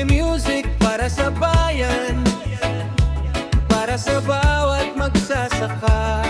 Reggae music para sa bayan, para sa bawat magsasaka.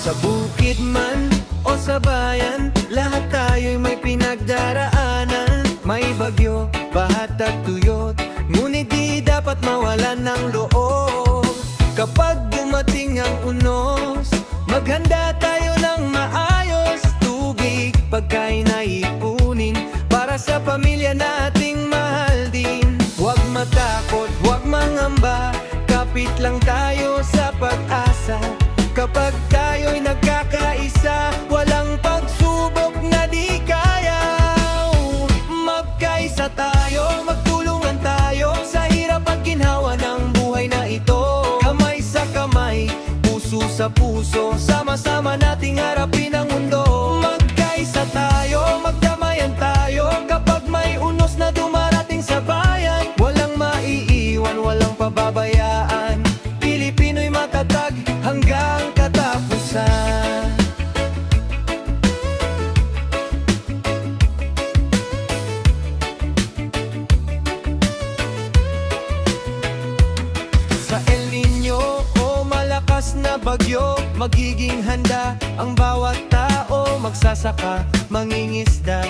Sa bukid man o sa bayan, lahat tayo'y may pinagdaraanan. May bagyo, bahat at tuyot, ngunit di dapat mawalan ng loob. Kapag dumating ang unos, maghanda tayo ng maayos. Tubig, pagkain na ipunin, para sa pamilya nating mahal din. Huwag matakot, huwag mangamba, kapit lang tayo sa pag-asa. Kapag tayo'y nagkakaisa, walang pagsubok na di kaya. Magkaisa tayo, magtulungan tayo, sa hirap at ginhawa ng buhay na ito. Kamay sa kamay, puso sa puso, sama-sama nating harapin ang mundo. Magkaisa tayo, magdamayan tayo, kapag may unos na dumarating sa bayan. Walang maiiwan, walang pababayaan, Pilipino'y matatag hanggang katapusan. Sa El Niño o malakas na bagyo, magiging handa ang bawat tao. Magsasaka, mangingisda,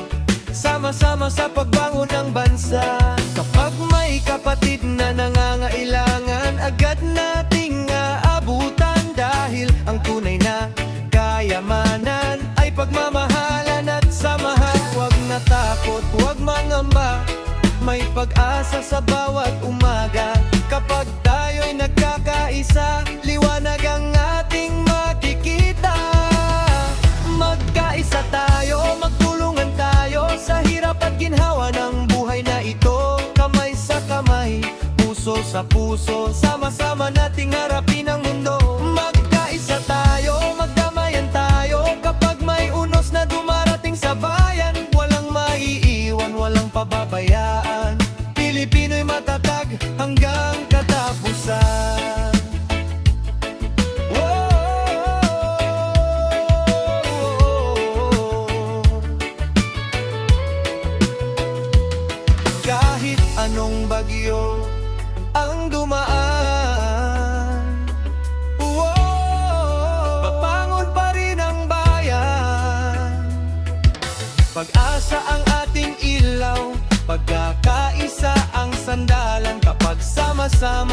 sama-sama sa pagbangon ng bansa. Kapag may kapatid na nangangailangan, agad nating aabutan. Dahil ang tunay na kayamanan ay pagmamahalan at samahan. Huwag natakot, huwag mangamba, may pag-asa sa bawat umaga. Kapag tayo'y nagkakaisa, liwanag ang ating makikita. Magkaisa tayo, magtulungan tayo, sa hirap at ginhawa ng buhay na ito. Kamay sa kamay, puso sa puso, sama-sama nating harapin ang mundo. Magkaisa tayo, magdamayan tayo, kapag may unos na dumarating sa bayan. Walang maiiwan, walang pababayaan, Pilipino'y matatag hanggang katapusan. Kahit anong bagyo ang dumaan, papangon pa rin ang bayan. Pag-asa ang ating ilaw, pagkakaisa ang sandalan. Kapag sama-sama